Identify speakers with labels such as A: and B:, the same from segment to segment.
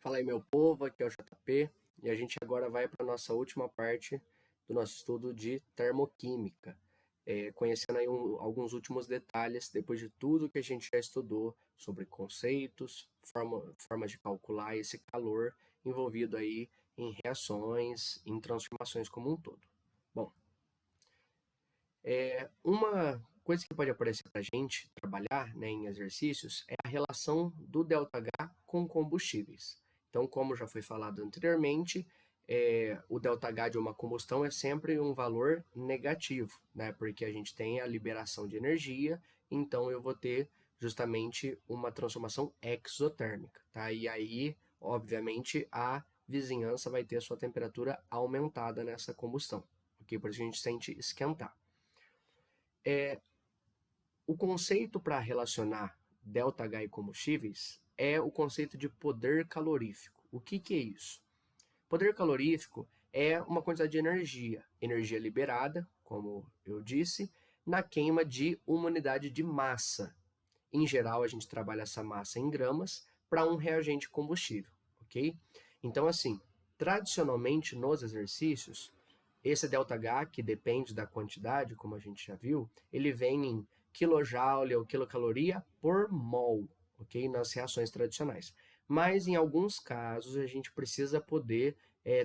A: Fala aí, meu povo, aqui é o JP e a gente agora vai para a nossa última parte do nosso estudo de termoquímica, conhecendo aí alguns últimos detalhes depois de tudo que a gente já estudou sobre conceitos, formas de calcular esse calor envolvido aí em reações, em transformações como um todo. Bom, uma coisa que pode aparecer para a gente trabalhar, né, em exercícios é a relação do ΔH com combustíveis. Então, como já foi falado anteriormente, o ΔH de uma combustão é sempre um valor negativo, né, porque a gente tem a liberação de energia, então eu vou ter justamente uma transformação exotérmica, tá? E aí, obviamente, a vizinhança vai ter a sua temperatura aumentada nessa combustão, ok? Por isso a gente sente esquentar. O conceito para relacionar ΔH e combustíveis é o conceito de poder calorífico. O que é isso? Poder calorífico é uma quantidade de energia liberada, como eu disse, na queima de uma unidade de massa. Em geral, a gente trabalha essa massa em gramas para um reagente combustível, ok? Então, assim, tradicionalmente nos exercícios, esse ΔH, que depende da quantidade, como a gente já viu, ele vem em kJ ou quilocaloria por mol, ok? Nas reações tradicionais. Mas em alguns casos a gente precisa poder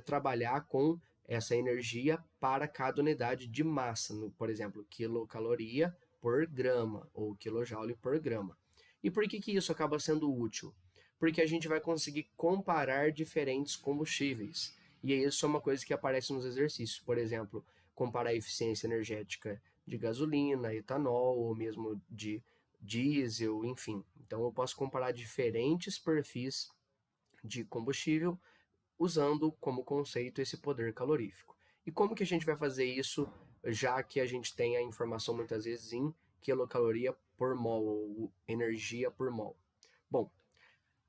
A: trabalhar com essa energia para cada unidade de massa, por exemplo, quilocaloria por grama ou quilojoule por grama. E por que isso acaba sendo útil? Porque a gente vai conseguir comparar diferentes combustíveis. E isso é uma coisa que aparece nos exercícios. Por exemplo, comparar a eficiência energética de gasolina, etanol, ou mesmo de diesel, enfim. Então eu posso comparar diferentes perfis de combustível usando como conceito esse poder calorífico. E como que a gente vai fazer isso, já que a gente tem a informação muitas vezes em quilocaloria por mol, ou energia por mol? Bom,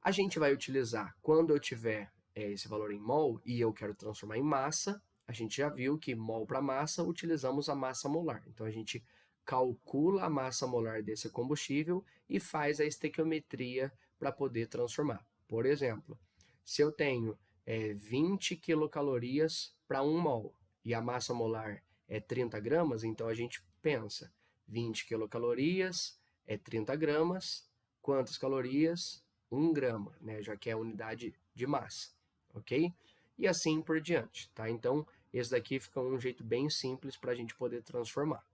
A: a gente vai utilizar, quando eu tiver esse valor em mol e eu quero transformar em massa, a gente já viu que mol para massa, utilizamos a massa molar. Então a gente calcula a massa molar desse combustível e faz a estequiometria para poder transformar. Por exemplo, se eu tenho 20 quilocalorias para 1 mol e a massa molar é 30 gramas, então a gente pensa 20 quilocalorias é 30 gramas, quantas calorias? 1 grama, né, já que é a unidade de massa, ok? E assim por diante, tá? Então, esse daqui fica um jeito bem simples para a gente poder transformar.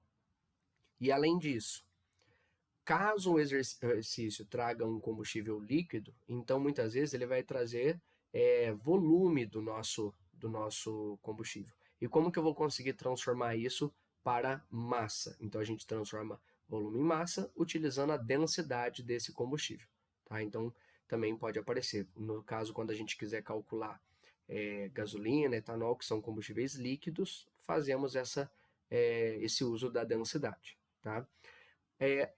A: E além disso, caso o exercício traga um combustível líquido, então muitas vezes ele vai trazer volume do nosso combustível. E como que eu vou conseguir transformar isso para massa? Então a gente transforma volume em massa utilizando a densidade desse combustível. Tá? Então também pode aparecer. No caso, quando a gente quiser calcular gasolina, etanol, que são combustíveis líquidos, fazemos esse uso da densidade. Tá?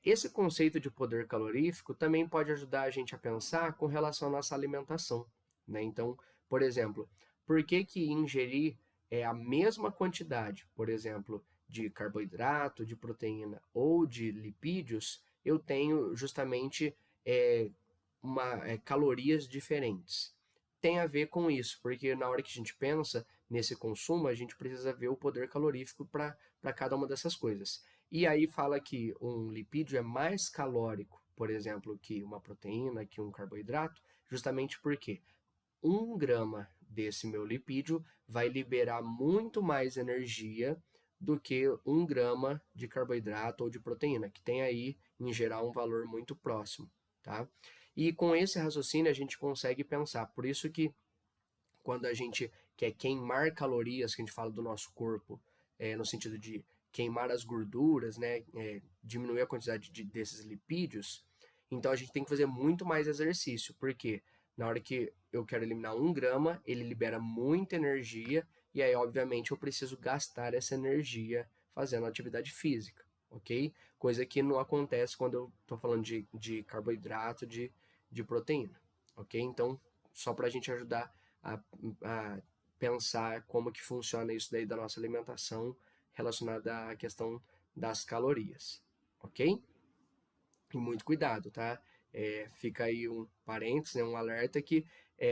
A: Esse conceito de poder calorífico também pode ajudar a gente a pensar com relação à nossa alimentação. Né? Então, por exemplo, por que ingerir a mesma quantidade, por exemplo, de carboidrato, de proteína ou de lipídios, eu tenho justamente calorias diferentes? Tem a ver com isso, porque na hora que a gente pensa nesse consumo, a gente precisa ver o poder calorífico para cada uma dessas coisas. E aí fala que um lipídio é mais calórico, por exemplo, que uma proteína, que um carboidrato, justamente porque 1 grama desse meu lipídio vai liberar muito mais energia do que 1 grama de carboidrato ou de proteína, que tem aí, em geral, um valor muito próximo. Tá? E com esse raciocínio a gente consegue pensar. Por isso que quando a gente quer queimar calorias, que a gente fala do nosso corpo, no sentido de queimar as gorduras, né, diminuir a quantidade desses lipídios, então a gente tem que fazer muito mais exercício, porque na hora que eu quero eliminar 1 grama, ele libera muita energia, e aí, obviamente, eu preciso gastar essa energia fazendo atividade física, ok? Coisa que não acontece quando eu estou falando de carboidrato, de proteína, ok? Então, só para a gente ajudar a pensar como que funciona isso daí da nossa alimentação relacionada à questão das calorias, ok? E muito cuidado, tá? Fica aí um parênteses, né, um alerta que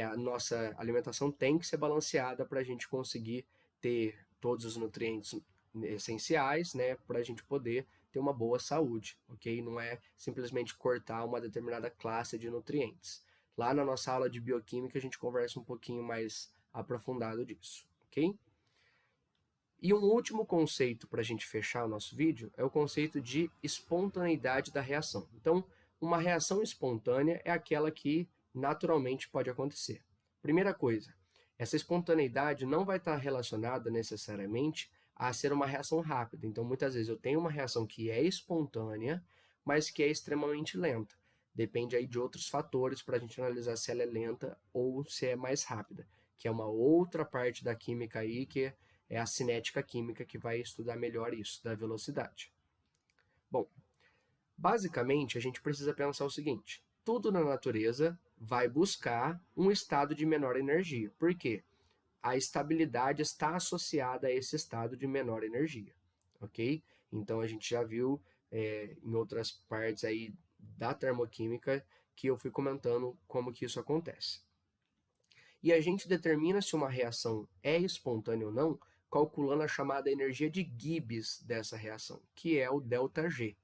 A: a nossa alimentação tem que ser balanceada para a gente conseguir ter todos os nutrientes essenciais, né, para a gente poder ter uma boa saúde, ok? Não é simplesmente cortar uma determinada classe de nutrientes. Lá na nossa aula de bioquímica a gente conversa um pouquinho mais aprofundado disso, ok? E um último conceito para a gente fechar o nosso vídeo é o conceito de espontaneidade da reação. Então, uma reação espontânea é aquela que naturalmente pode acontecer. Primeira coisa, essa espontaneidade não vai estar relacionada necessariamente a ser uma reação rápida. Então, muitas vezes eu tenho uma reação que é espontânea, mas que é extremamente lenta. Depende aí de outros fatores para a gente analisar se ela é lenta ou se é mais rápida, que é uma outra parte da química aí que é a cinética química que vai estudar melhor isso, da velocidade. Bom, basicamente a gente precisa pensar o seguinte: tudo na natureza vai buscar um estado de menor energia. Por quê? A estabilidade está associada a esse estado de menor energia, ok? Então a gente já viu em outras partes aí da termoquímica que eu fui comentando como que isso acontece. E a gente determina se uma reação é espontânea ou não, calculando a chamada energia de Gibbs dessa reação, que é o ΔG.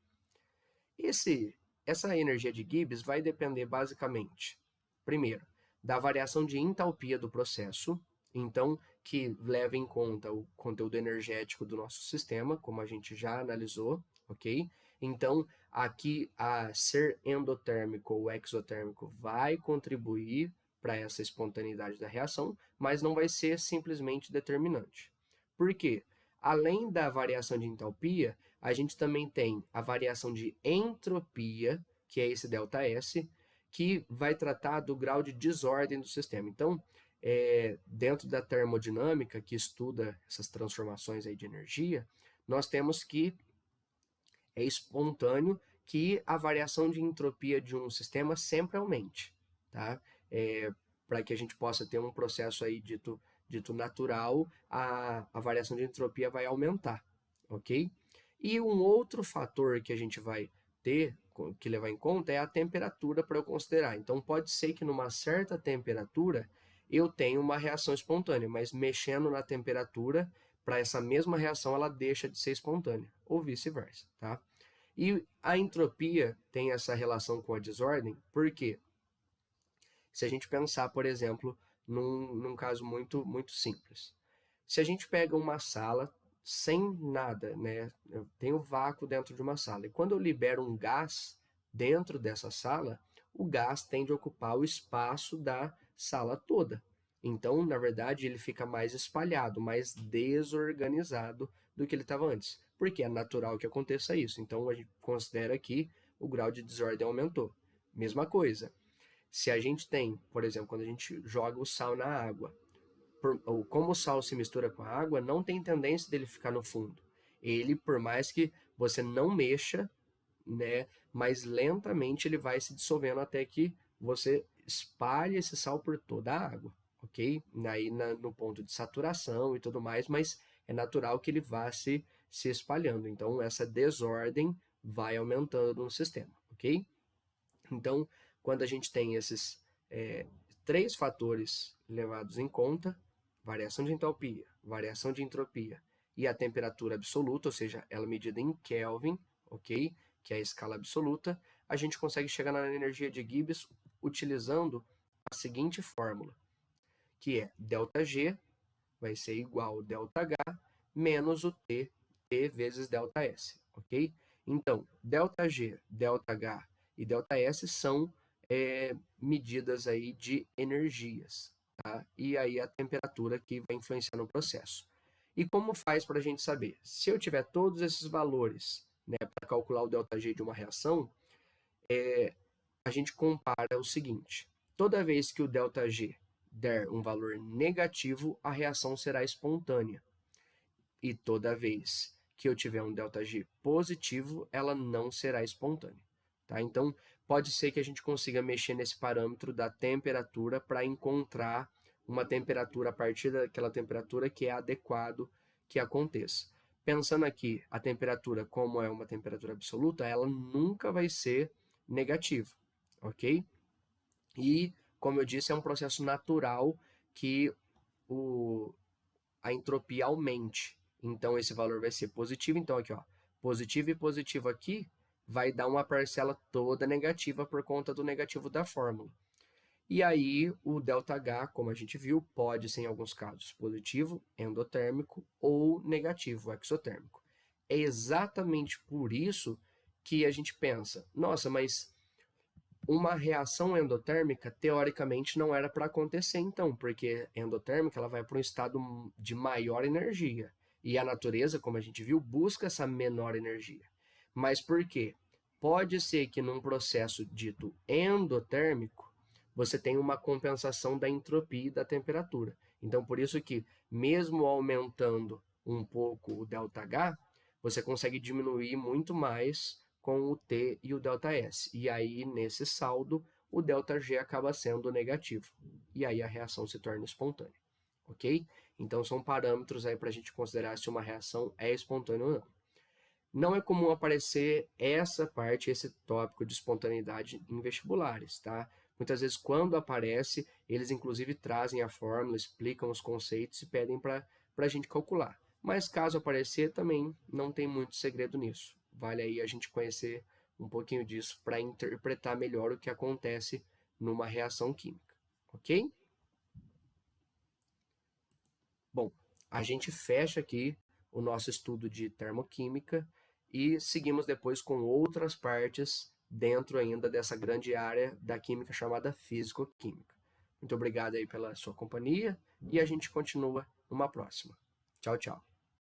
A: Essa energia de Gibbs vai depender basicamente, primeiro, da variação de entalpia do processo, então, que leva em conta o conteúdo energético do nosso sistema, como a gente já analisou, ok? Então, aqui a ser endotérmico ou exotérmico vai contribuir para essa espontaneidade da reação, mas não vai ser simplesmente determinante. Por quê? Além da variação de entalpia, a gente também tem a variação de entropia, que é esse ΔS, que vai tratar do grau de desordem do sistema. Então, dentro da termodinâmica, que estuda essas transformações aí de energia, nós temos que é espontâneo que a variação de entropia de um sistema sempre aumente, tá? Para que a gente possa ter um processo aí dito natural, a variação de entropia vai aumentar, ok? E um outro fator que a gente vai ter que levar em conta é a temperatura para eu considerar. Então, pode ser que numa certa temperatura eu tenha uma reação espontânea, mas mexendo na temperatura, para essa mesma reação ela deixa de ser espontânea, ou vice-versa, tá? E a entropia tem essa relação com a desordem, porque se a gente pensar, por exemplo, num caso muito simples. Se a gente pega uma sala sem nada, né? Eu tenho vácuo dentro de uma sala. E quando eu libero um gás dentro dessa sala, o gás tende a ocupar o espaço da sala toda. Então, na verdade, ele fica mais espalhado, mais desorganizado do que ele estava antes. Porque é natural que aconteça isso. Então, a gente considera que o grau de desordem aumentou. Mesma coisa. Se a gente tem, por exemplo, quando a gente joga o sal na água, ou como o sal se mistura com a água, não tem tendência dele ficar no fundo. Ele, por mais que você não mexa, né, mais lentamente ele vai se dissolvendo até que você espalhe esse sal por toda a água, ok? Aí no ponto de saturação e tudo mais, mas é natural que ele vá se espalhando. Então, essa desordem vai aumentando no sistema, ok? Então, quando a gente tem esses três fatores levados em conta, variação de entalpia, variação de entropia e a temperatura absoluta, ou seja, ela medida em Kelvin, ok? Que é a escala absoluta, a gente consegue chegar na energia de Gibbs utilizando a seguinte fórmula, que é ΔG vai ser igual ao ΔH menos o T vezes ΔS, ok? Então, ΔG, ΔH e ΔS são medidas aí de energias, tá? E aí a temperatura que vai influenciar no processo. E como faz para a gente saber? Se eu tiver todos esses valores, né, para calcular o ΔG de uma reação, a gente compara o seguinte: toda vez que o ΔG der um valor negativo, a reação será espontânea. E toda vez que eu tiver um ΔG positivo, ela não será espontânea. Tá? Então, pode ser que a gente consiga mexer nesse parâmetro da temperatura para encontrar uma temperatura a partir daquela temperatura que é adequado que aconteça. Pensando aqui, a temperatura, como é uma temperatura absoluta, ela nunca vai ser negativa, ok? E, como eu disse, é um processo natural que a entropia aumente. Então, esse valor vai ser positivo. Então, aqui, ó, positivo e positivo aqui vai dar uma parcela toda negativa por conta do negativo da fórmula. E aí, o ΔH, como a gente viu, pode ser, em alguns casos, positivo, endotérmico, ou negativo, exotérmico. É exatamente por isso que a gente pensa, nossa, mas uma reação endotérmica, teoricamente, não era para acontecer então, porque endotérmica ela vai para um estado de maior energia. E a natureza, como a gente viu, busca essa menor energia. Mas por quê? Pode ser que num processo dito endotérmico, você tenha uma compensação da entropia e da temperatura. Então, por isso que, mesmo aumentando um pouco o ΔH, você consegue diminuir muito mais com o T e o ΔS. E aí, nesse saldo, o ΔG acaba sendo negativo. E aí a reação se torna espontânea. Ok? Então, são parâmetros aí para a gente considerar se uma reação é espontânea ou não. Não é comum aparecer essa parte, esse tópico de espontaneidade em vestibulares, tá? Muitas vezes, quando aparece, eles inclusive trazem a fórmula, explicam os conceitos e pedem para a gente calcular. Mas caso aparecer, também não tem muito segredo nisso. Vale aí a gente conhecer um pouquinho disso para interpretar melhor o que acontece numa reação química, ok? Bom, a gente fecha aqui o nosso estudo de termoquímica e seguimos depois com outras partes dentro ainda dessa grande área da química chamada físico-química. Muito obrigado aí pela sua companhia e a gente continua numa próxima. Tchau, tchau.